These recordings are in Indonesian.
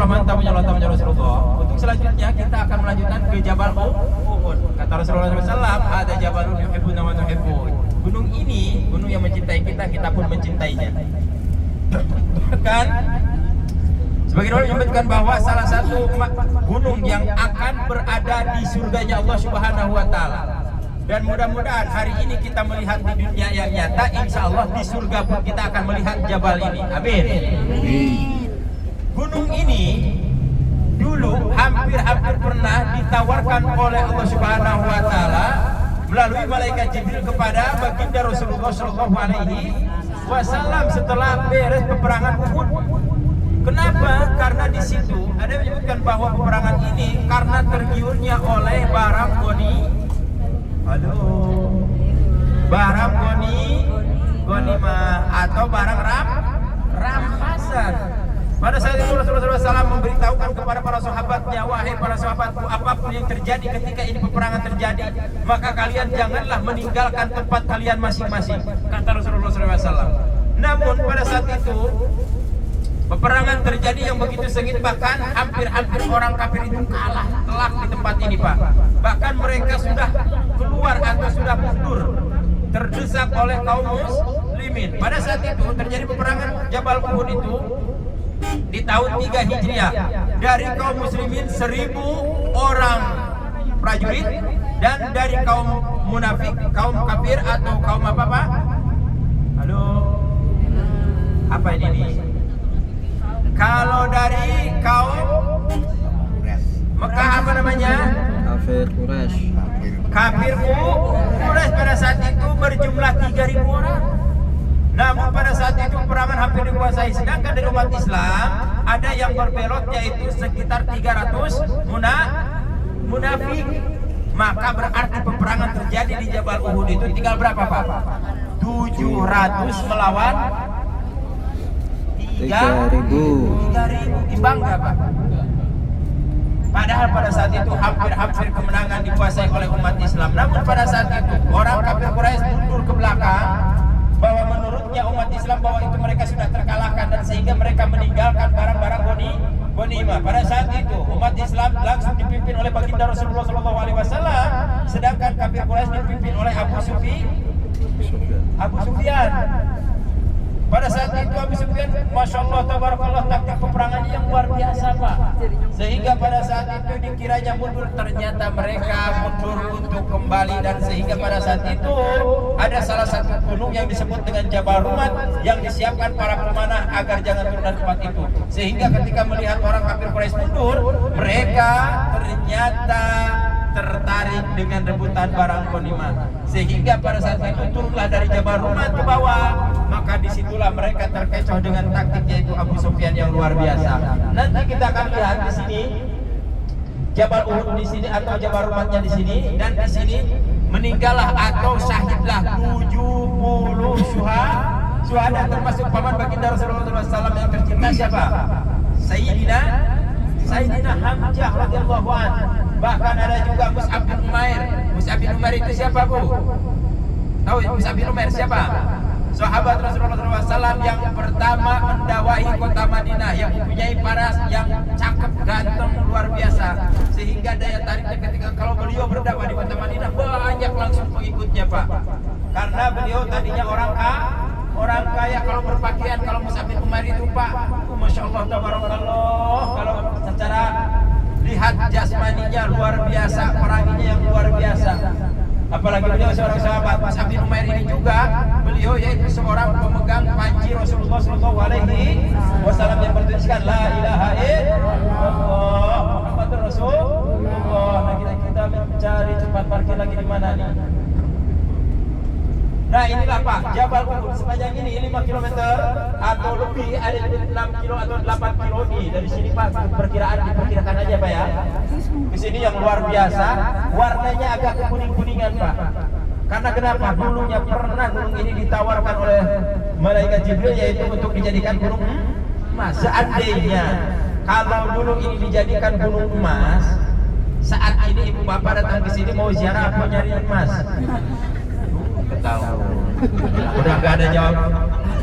Bismillahirrahmanirrahim. Tamunya Rasulullah. Untuk selanjutnya kita akan melanjutkan ke Jabal Uhud. Kata Rasulullah SAW, ada Jabalun yuhibbuna wa tuhibbun. Gunung ini, gunung yang mencintai kita, kita pun mencintainya. Bahkan sebagaimana menyebutkan bahwa salah satu gunung yang akan berada di surganya Allah Subhanahu wa taala. Dan mudah-mudahan hari ini kita melihat di dunia yang nyata, insya Allah di surga pun kita akan melihat jabal ini. Amin. Gunung ini dulu hampir-hampir pernah ditawarkan oleh Allah Subhanahu wa taala melalui malaikat Jibril kepada baginda Rasulullah sallallahu alaihi wasallam setelah beres peperangan Uhud. Kenapa? Karena di situ ada yang menyebutkan bahwa peperangan ini karena tergiurnya oleh barang ghanimah atau barang rampasan. Pada saat itu Rasulullah SAW memberitahukan kepada para sahabatnya, wahai para sahabatku, apapun yang terjadi ketika ini peperangan terjadi, maka kalian janganlah meninggalkan tempat kalian masing-masing, kata Rasulullah SAW. Namun pada saat itu peperangan terjadi yang begitu sengit, bahkan hampir-hampir orang kafir itu kalah telak di tempat ini, Pak. Bahkan mereka sudah keluar atau sudah mundur, terdesak oleh kaum muslimin. Pada saat itu terjadi peperangan Jabal Uhud itu di tahun 3 Hijriah. Dari kaum muslimin 1000 orang prajurit, dan dari kaum munafik, kaum kafir atau kaum apa, Pak? Halo? Apa ini nih? Kalau dari kaum Mekah apa namanya? Kafir Quraisy. Kafir Quraisy pada saat itu berjumlah 3000 orang. Namun pada saat itu peperangan hampir dikuasai. Sedangkan dari umat Islam ada yang berbelot, yaitu sekitar 300 munafik. Maka berarti peperangan terjadi di Jabal Uhud itu tinggal berapa, Pak? 700 melawan 3000. Imbang nggak, Pak? Padahal pada saat itu hampir kemenangan dikuasai oleh umat Islam. Namun pada saat itu orang kafir Quraisy mundur ke belakang, bahwa menurutnya umat Islam bahwa itu mereka sudah terkalahkan, dan sehingga mereka meninggalkan barang-barang ghanimah. Pada saat itu umat Islam langsung dipimpin oleh baginda Rasulullah SAW, sedangkan kafir Quraisy dipimpin oleh Abu Sufyan. Pada saat itu Abu Sufyan, Masya Allah, tabarakallah, taktik peperangannya yang luar biasa, Pak. Sehingga pada saat itu dikiranya mundur, ternyata mereka mundur untuk kembali. Dan sehingga pada saat itu ada salah satu gunung yang disebut dengan Jabal Rumat, yang disiapkan para pemanah agar jangan turun dari tempat itu. Sehingga ketika melihat orang kafir Quraisy mundur, mereka ternyata tertarik dengan rebutan barang ghanimah. Sehingga pada saat itu turunlah dari Jabal Rumat ke bawah. Maka disitulah mereka terkecoh dengan taktik, yaitu Abu Sufyan yang luar biasa. Nanti kita akan lihat di sini Jabal Uhud di sini atau Jabal Rumatnya di sini, dan di sini meninggallah atau syahidlah 70 syuhada, termasuk paman baginda Rasulullah SAW yang tercinta siapa? Sayyidina Hamzah radhiyallahu anhu. Bahkan ada juga Mus'ab bin Umair. Mus'ab bin Umair itu siapa, Bu? Tahu Mus'ab bin Umair siapa? Sahabat Rasulullah SAW yang pertama mendakwahi kota Madinah, yang mempunyai paras yang cakep, ganteng, luar biasa. Sehingga daya tariknya ketika kalau beliau berdakwah di kota Madinah, banyak langsung pengikutnya, Pak. Karena beliau tadinya orang kaya, kalau berpakaian, kalau Mus'ab bin Umair itu, Pak, Masya Allah, tabarakallah, kalau secara lihat jasmaninya luar biasa, peranginya yang luar biasa. Apalagi beliau seorang sahabat. Mus'ab bin Umair ini juga beliau yaitu seorang pemegang panji Rasulullah SAW yang bertuliskan La ilaha illallah Muhammadur Rasulullah. Nah, kita mencari tempat parkir lagi di mana nih? Nah, inilah, Pak, Jabal Uhud sepanjang ini 5 km atau lebih, ada 6 kilo atau 8 kilo nih dari sini, Pak. Diperkirakan aja, Pak, ya. Di sini yang luar biasa, warnanya agak kuning-kuningan, Pak. Karena kenapa? Dulunya pernah gunung ini ditawarkan oleh malaikat Jibril, yaitu untuk dijadikan gunung emas. Seandainya kalau dulu ini dijadikan gunung emas, saat ini ibu bapak datang ke sini mau ziarah apa nyari emas? Tahu. Udah nggak ada jawab.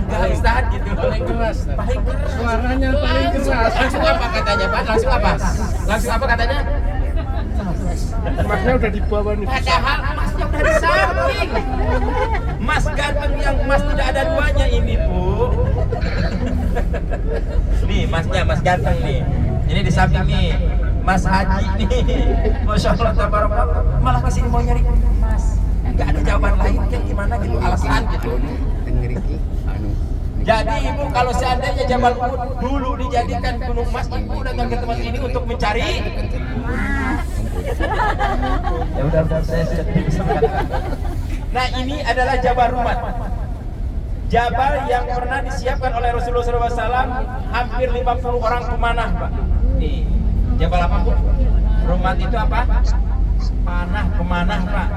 warga Ustaz gitu. Paling keras. Paling keras. Suaranya paling keras. Langsung apa katanya Pak? Langsung apa? Langsung apa katanya? Masnya udah di bawah nih. Padahal masnya udah di samping. Mas ganteng yang mas tidak ada duanya ini Bu. Nih masnya, mas ganteng nih. Ini di samping nih, Mas Haji nih. Masya Allah, tabarakallah. Malah kesini mau nyari Mas. Nggak ada jawaban lain kayak gimana gitu, alasan gitu. Jadi ibu kalau seandainya Jabal Uhud dulu dijadikan gunung emas, ibu datang ke tempat ini untuk mencari. Ya udah saya sudah bisa mengatakan. Nah ini adalah Jabal Rumat. Jabal yang pernah disiapkan oleh Rasulullah SAW hampir 50 orang pemanah Pak. Nih, Jabal apa Bu? Rumat itu apa? Panah, pemanah Pak.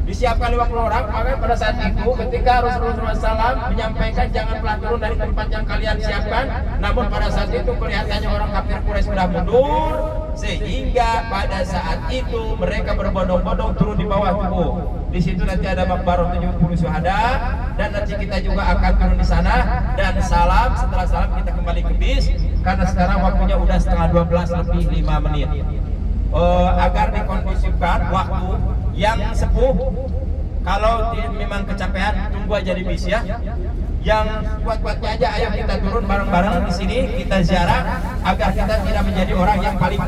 Disiapkan 50 orang, maka pada saat itu ketika Rasulullah SAW menyampaikan janganlah turun dari tempat yang kalian siapkan, namun pada saat itu kelihatannya orang kafir Quraisy sudah mundur, sehingga pada saat itu mereka berbondong-bondong turun di bawah tubuh. Di situ nanti ada makbarah 70 syuhada dan nanti kita juga akan turun di sana dan salam. Setelah salam kita kembali ke bis karena sekarang waktunya udah setengah 12 lebih 5 menit. Agar dikondisikan waktu yang sepuh, kalau memang kecapean tunggu aja di bis ya. Yang kuat-kuatnya aja ayo kita turun bareng-bareng di sini kita ziarah agar kita tidak menjadi orang yang paling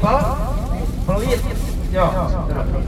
pelit. Yo, turun.